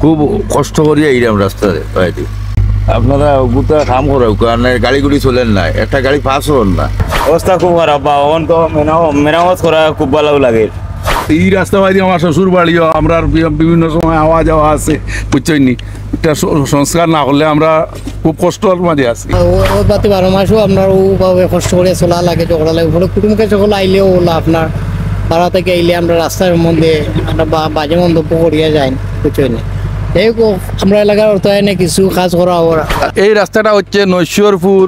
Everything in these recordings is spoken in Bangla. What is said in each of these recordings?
খুব কষ্ট করিয়া এইরাম রাস্তায় বাইরে আপনারা গুতা কাম করে গাড়ি গুড়ি চলেন না, একটা গাড়ি পাস হন না, অবস্থা খুব খারাপ বা এখন তো মেরামত করা খুব ভালো লাগে। এই রাস্তা বাইরে আমার শ্বশুর বাড়িও আমরা বিভিন্ন সময় আওয়া যাওয়া আছে, বুঝছইনি। এটা সংস্কার না করলে আমরা খুব কষ্টর মাঝে আছি। বাতি 12 মাসও আপনার ওভাবে কষ্ট করে চলা লাগে, ঝগড়া লাগে। ফলে কুটুমকে সকল আইলেও ওলা আপনার ভাড়া থেকে আইলে আমরা রাস্তার মধ্যে আমরা বাজে মন্তব্য করিয়া যাই, বুঝছইনি। এই আমরা এলাকার অর্থায়নে কিছু কাজ করা ওরা। এই রাস্তাটা হচ্ছে নৈশ্বরপুর,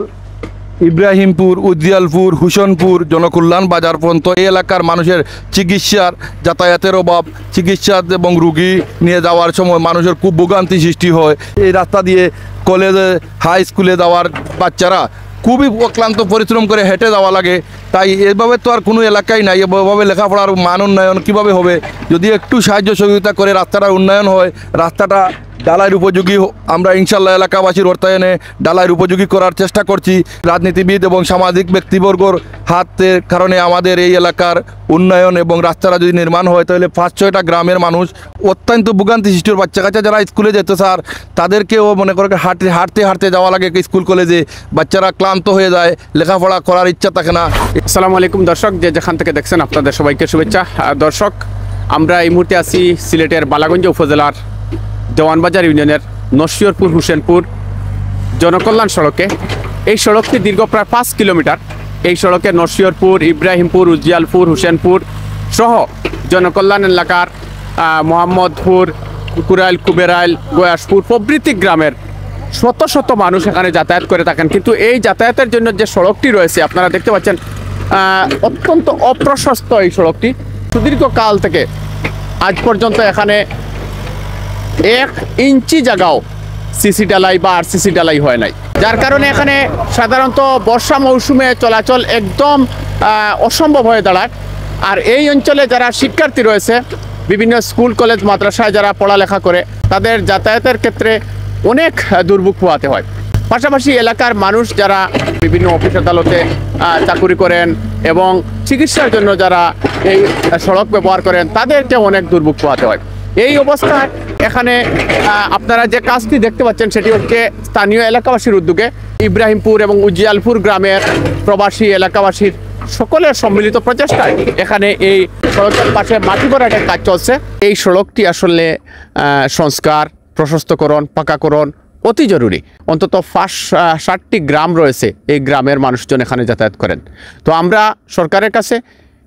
ইব্রাহিমপুর, উজিয়ালপুর, হুসনপুর, জনকল্যাণ বাজার পর্যন্ত এই এলাকার মানুষের চিকিৎসার যাতায়াতের অভাব, চিকিৎসা এবং রুগী নিয়ে যাওয়ার সময় মানুষের খুব ভোগান্তি সৃষ্টি হয়। এই রাস্তা দিয়ে কলেজে, হাই স্কুলে যাওয়ার বাচ্চারা খুবই অক্লান্ত পরিশ্রম করে হেঁটে যাওয়া লাগে। তাই এভাবে তো আর কোনো এলাকায় নাই। এভাবে লেখাপড়ার মান উন্নয়ন কীভাবে হবে? যদি একটু সাহায্য সহযোগিতা করে রাস্তাটার উন্নয়ন হয়, রাস্তাটা ডালাইয়ের উপযোগী, আমরা ইনশাল্লাহ এলাকাবাসীর অর্থায়নে ডালাইয়ের উপযোগী করার চেষ্টা করছি। রাজনীতিবিদ এবং সামাজিক ব্যক্তিবর্গর হাতের কারণে আমাদের এই এলাকার উন্নয়ন এবং রাস্তাটা যদি নির্মাণ হয় তাহলে 5-6টা গ্রামের মানুষ অত্যন্ত ভোগান্তি সৃষ্টির বাচ্চা কাচ্চা যারা স্কুলে যেত স্যার, তাদেরকেও মনে করে হাঁটতে হাঁটতে যাওয়া লাগে স্কুল কলেজে। বাচ্চারা ক্লান্ত হয়ে যায়, লেখাপড়া করার ইচ্ছা থাকে না। আসসালামু আলাইকুম দর্শক, যে যেখান থেকে দেখছেন আপনাদের সবাইকে শুভেচ্ছা। দর্শক, আমরা এই মুহূর্তে আছি সিলেটের বালাগঞ্জ উপজেলার দেওয়ানবাজার ইউনিয়নের নরসিংহপুর হুসেনপুর জনকল্যাণ সড়কে। এই সড়কটি দীর্ঘ প্রায় 5 কিলোমিটার। এই সড়কে নরসিংহপুর, ইব্রাহিমপুর, উজিয়ালপুর, হুসেনপুর সহ জনকল্যাণ এলাকার মোহাম্মদপুর, কুকুরাইল, কুবেরাইল, গয়াসপুর প্রভৃতি গ্রামের শত শত মানুষ এখানে যাতায়াত করে থাকেন। কিন্তু এই যাতায়াতের জন্য যে সড়কটি রয়েছে আপনারা দেখতে পাচ্ছেন, অত্যন্ত অপ্রশস্ত এই সড়কটি। সুদীর্ঘ কাল থেকে আজ পর্যন্ত এখানে 1 ইঞ্চি জায়গাও সিসি ডালাই বা আরসিসি ডালাই হয় নাই, যার কারণে এখানে সাধারণত বর্ষা মৌসুমে চলাচল একদম অসম্ভব হয়ে দাঁড়ায়। আর এই অঞ্চলে যারা শিক্ষার্থী রয়েছে, বিভিন্ন স্কুল কলেজ মাদ্রাসায় যারা পড়ালেখা করে, তাদের যাতায়াতের ক্ষেত্রে অনেক দুর্ভোগ পোহাতে হয়। পাশাপাশি এলাকার মানুষ যারা বিভিন্ন অফিস আদালতে চাকুরি করেন এবং চিকিৎসার জন্য যারা এই সড়ক ব্যবহার করেন, তাদেরকে অনেক দুর্ভোগ পোহাতে হয়। এই অবস্থায় এখানে আপনারা যে কাজটি দেখতে পাচ্ছেন সেটি হচ্ছে স্থানীয় এলাকাবাসীর উদ্যোগে ইব্রাহিমপুর এবং উজিয়ালপুর গ্রামের প্রবাসী এলাকাবাসীর সকলের সম্মিলিত প্রচেষ্টায় এখানে এই সড়কের পাশে মাটি ভরাটের কাজ চলছে। এই সড়কটি আসলে সংস্কার, প্রশস্তকরণ, পাকাকরণ অতি জরুরি। অন্তত 60টি গ্রাম রয়েছে, এই গ্রামের মানুষজন এখানে যাতায়াত করেন। তো আমরা সরকারের কাছে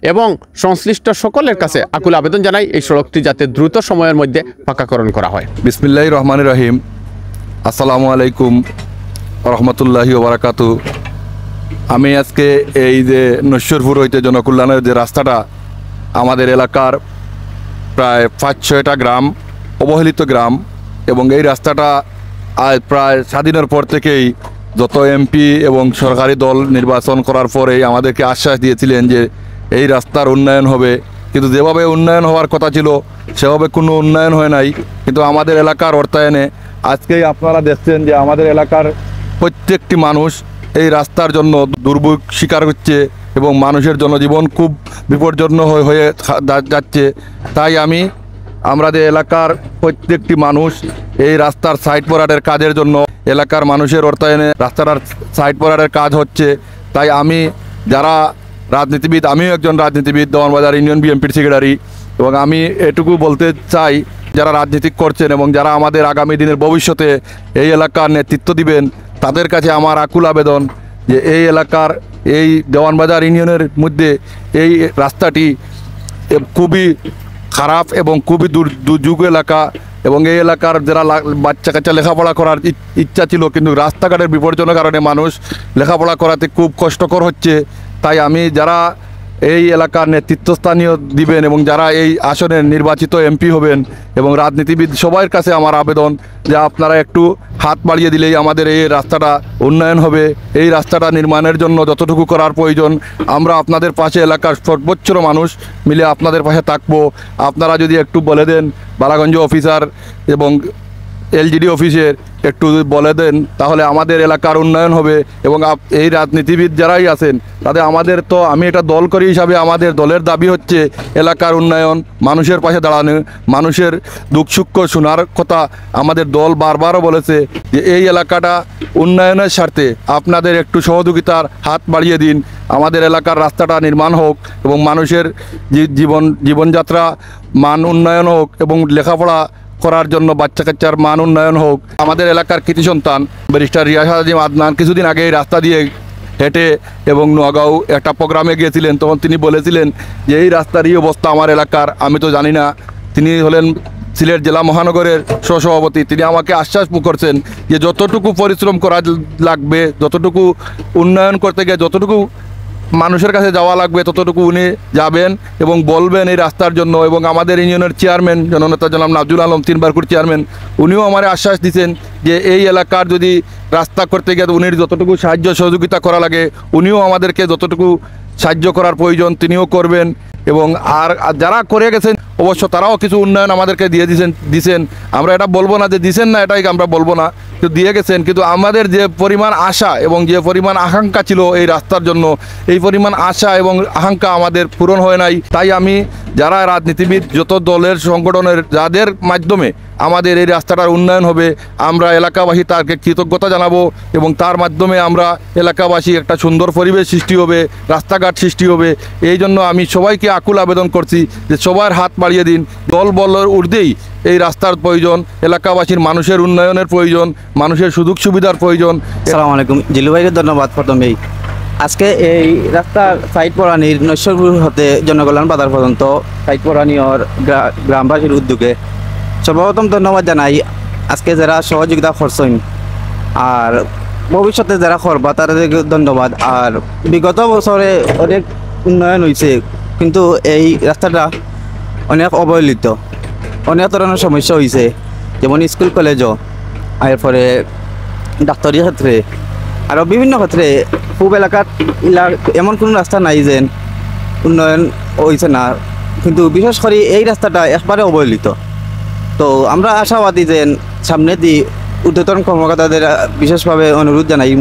এবং সংশ্লিষ্ট সকলের কাছে আকুল আবেদন জানাই এই সড়কটি যাতে দ্রুত সময়ের মধ্যে পাকাকরণ করা হয়। বিসমিল্লাহির রহমানির রহিম। আসসালামু আলাইকুম রহমতুল্লাহি ওয়া বারাকাতু। আমি আজকে এই যে নরসিংহপুর হইতে জনকল্যাণের যে রাস্তাটা, আমাদের এলাকার প্রায় 5-6টা গ্রাম অবহেলিত গ্রাম, এবং এই রাস্তাটা প্রায় স্বাধীনের পর থেকেই যত এমপি এবং সরকারি দল নির্বাচন করার পরেই আমাদেরকে আশ্বাস দিয়েছিলেন যে এই রাস্তার উন্নয়ন হবে, কিন্তু যেভাবে উন্নয়ন হওয়ার কথা ছিল সেভাবে কোনো উন্নয়ন হয় নাই। কিন্তু আমাদের এলাকার অর্থায়নে আজকেই আপনারা দেখছেন যে আমাদের এলাকার প্রত্যেকটি মানুষ এই রাস্তার জন্য দুর্ভোগ শিকার হচ্ছে এবং মানুষের জনজীবন খুব বিপজ্জনক হয়ে যাচ্ছে। তাই আমাদের এলাকার প্রত্যেকটি মানুষ এই রাস্তার সাইড পরাটের কাজের জন্য এলাকার মানুষের অর্থায়নে রাস্তাটার সাইড পরাটের কাজ হচ্ছে। তাই যারা রাজনীতিবিদ, আমিও একজন রাজনীতিবিদ, দেওয়ানবাজার ইউনিয়ন বিএনপির সেক্রেটারি, এবং আমি এটুকু বলতে চাই যারা রাজনীতি করছেন এবং যারা আমাদের আগামী দিনের ভবিষ্যতে এই এলাকার নেতৃত্ব দিবেন, তাদের কাছে আমার আকুল আবেদন যে এই এলাকার এই দেওয়ানবাজার ইউনিয়নের মধ্যে এই রাস্তাটি খুবই খারাপ এবং খুবই দুর্যোগ এলাকা, এবং এই এলাকার যারা বাচ্চা কাচ্চা লেখাপড়া করার ইচ্ছা ছিল, কিন্তু রাস্তাঘাটের বিপর্যয়ের কারণে মানুষ লেখাপড়া করাতে খুব কষ্টকর হচ্ছে। তাই যারা এই এলাকার নেতৃত্বস্থানীয় দিবেন এবং যারা এই আসনের নির্বাচিত এমপি হবেন এবং রাজনীতিবিদ, সবার কাছে আমার আবেদন যে আপনারা একটু হাত বাড়িয়ে দিলেই আমাদের এই রাস্তাটা উন্নয়ন হবে। এই রাস্তাটা নির্মাণের জন্য যতটুকু করার প্রয়োজন আমরা আপনাদের পাশে, এলাকার সর্বোচ্চ মানুষ মিলে আপনাদের পাশে থাকবো। আপনারা যদি একটু বলে দেন বালাগঞ্জ অফিসার এবং এলজিডি অফিসের একটু বলে দেন, তাহলে আমাদের এলাকার উন্নয়ন হবে। এবং এই রাজনীতিবিদ যারাই আছেন তাদের আমাদের তো, আমি এটা দল করি হিসাবে আমাদের দলের দাবি হচ্ছে এলাকার উন্নয়ন, মানুষের পাশে দাঁড়ানো, মানুষের দুঃখ সুখ শোনার কথা। আমাদের দল বারবারও বলেছে যে এই এলাকাটা উন্নয়নের স্বার্থে আপনাদের একটু সহযোগিতার হাত বাড়িয়ে দিন, আমাদের এলাকার রাস্তাটা নির্মাণ হোক এবং মানুষের জীবনযাত্রা মান উন্নয়ন হোক এবং লেখাপড়া করার জন্য বাচ্চা কাচ্চার মান উন্নয়ন হোক। আমাদের এলাকার কৃতি সন্তান ব্যারিস্টার রিয়াজ আজিম আদনান কিছুদিন আগে এই রাস্তা দিয়ে হেঁটে এবং নোয়াগাঁও একটা প্রোগ্রামে গিয়েছিলেন, তখন তিনি বলেছিলেন যে এই রাস্তার এই অবস্থা আমার এলাকার আমি তো জানি না। তিনি হলেন সিলেট জেলা মহানগরের সহসভাপতি। তিনি আমাকে আশ্বাস করছেন যে যতটুকু পরিশ্রম করা লাগবে, যতটুকু উন্নয়ন করতে গিয়ে যতটুকু মানুষের কাছে যাওয়া লাগবে ততটুকু উনি যাবেন এবং বলবেন এই রাস্তার জন্য। এবং আমাদের ইউনিয়নের চেয়ারম্যান জননেতা জনাব নাজুল আলম 3 বারকুর চেয়ারম্যান, উনিও আমার আশ্বাস দিচ্ছেন যে এই এলাকার যদি রাস্তা করতে গিয়ে উনি যতটুকু সাহায্য সহযোগিতা করা লাগে উনিও আমাদেরকে যতটুকু সাহায্য করার প্রয়োজন তিনিও করবেন। এবং আর যারা করে গেছেন অবশ্য তারাও কিছু উন্নয়ন আমাদেরকে দিয়ে দিছেন। আমরা এটা বলবো না যে দিছেন না, এটাই আমরা বলবো না, কিন্তু দিয়ে গেছেন। কিন্তু আমাদের যে পরিমাণ আশা এবং যে পরিমাণ আকাঙ্ক্ষা ছিল এই রাস্তার জন্য, এই পরিমাণ আশা এবং আকাঙ্ক্ষা আমাদের পূরণ হয় নাই। তাই আমি যারা রাজনীতিবিদ, যত দলের সংগঠনের যাদের মাধ্যমে আমাদের এই রাস্তাটার উন্নয়ন হবে, আমরা এলাকাবাসী তাকে কৃতজ্ঞতা জানাবো এবং তার মাধ্যমে আমরা এলাকাবাসী একটা সুন্দর পরিবেশ সৃষ্টি হবে, রাস্তাঘাট সৃষ্টি হবে। এই জন্য আমি সবাইকে আকুল আবেদন করছি যে সবার হাত বাড়িয়ে দিন। দল বলের ঊর্ধ্বেই এই রাস্তার প্রয়োজন, এলাকাবাসীর মানুষের উন্নয়নের প্রয়োজন, মানুষের সুযোগ সুবিধার প্রয়োজন। আসসালামু আলাইকুম। জিলু ভাইকে ধন্যবাদ প্রথমেই। আজকে এই রাস্তার সাইড পরানির নৈশপুর হতে জনকল্যাণ বাজার পর্যন্ত সাইড পরানির গ্রামবাসীর উদ্যোগে সর্বপ্রথম ধন্যবাদ জানাই। আজকে যারা সহযোগিতা করছেন আর ভবিষ্যতে যারা করবা তাদেরকে ধন্যবাদ। আর বিগত বছরে অনেক উন্নয়ন হয়েছে, কিন্তু এই রাস্তাটা অনেক অবহেলিত, অনেক ধরনের সমস্যা হয়েছে, যেমন স্কুল কলেজও, এরপরে ডাক্তারি ক্ষেত্রে, আরও বিভিন্ন ক্ষেত্রে পূব এলাকার এমন কোনো রাস্তা নাই যে উন্নয়ন হয়েছে না, কিন্তু বিশেষ করে এই রাস্তাটা একবারে অবহেলিত। তো আমরা আশাবাদী যে সামনে দিয়ে ঊর্ধ্বতন কর্মকর্তাদের বিশেষভাবে অনুরোধ জানাই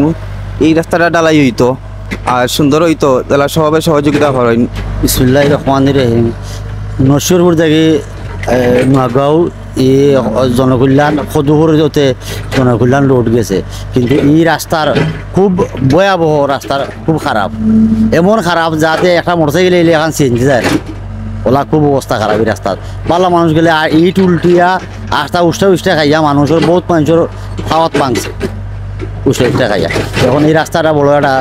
এই রাস্তাটা ডালাই হইতো আর সুন্দর হইতো, তারা সবাই সহযোগিতা করেন। বিসমিল্লাহির রহমানির রহিম। নরসিংদীপুর থেকে নোয়াগাঁও জনকল্যাণ সদুপুর যাতে জনকল্যাণ রোড গেছে, কিন্তু এই রাস্তার খুব ভয়াবহ, রাস্তার খুব খারাপ, এমন খারাপ যাতে একটা মোটরসাইকেল এলে এখন চেঞ্জ যায় না। ওলা খুব অবস্থা খারাপ এই রাস্তার। পাল্লা মানুষ গেলে আর ইট উল্টিয়া আস্তা উষ্টা খাইয়া মানুষের বহুত মানুষের খাওয়াত ভাঙছে উষ্টা খাইয়া। এখন এই রাস্তাটা বড় একটা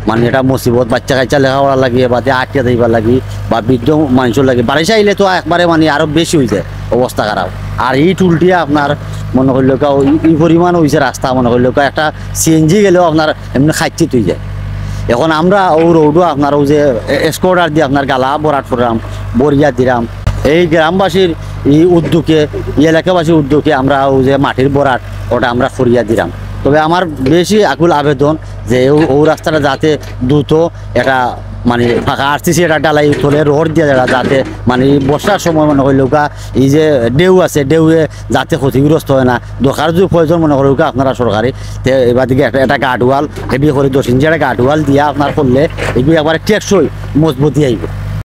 মানে এটা মুসিবত, বাচ্চা কাচ্চা লেখাপড়া লাগে বা আটকে যাইবার লাগি বা বৃদ্ধ মানুষের লাগে। বারিশা আইলে তো একবারে মানে আরো বেশি হয়েছে, অবস্থা খারাপ। আর ইট উল্টিয়া আপনার মনে করলেও এই পরিমাণ হয়েছে রাস্তা, মনে করলেও একটা সিএনজি গেলেও আপনার এমনি খাইচিত হয়ে যায়। এখন আমরা ও রোডও আপনার ও যে স্কোয়ার দিয়ে আপনার গালা বরাট করলাম, বরিয়া দিলাম। এই গ্রামবাসীর এই উদ্যোগে, এই এলাকাবাসীর উদ্যোগে আমরা ও যে মাটির বরাট ওটা আমরা করিয়া দিলাম। তবে আমার বেশি আকুল আবেদন যে ও রাস্তাটা যাতে দ্রুত এটা মানে ফাঁকা আরসিসি এটা ডালাই তোলে, রোড দিয়ে যাতে মানে বর্ষার সময় মনে করলেও এই যে ঢেউ আছে ঢেউয়ে যাতে ক্ষতিগ্রস্ত হয় না। দরকার যদি প্রয়োজন মনে করলেও আপনারা সরকারি এবার দিকে একটা গার্ডওয়াল হেভি করে 10 ইঞ্চি একটা গার্ডওয়াল দিয়া আপনার করলে এগুলি একবারে টেকসই মজবুতি আইব।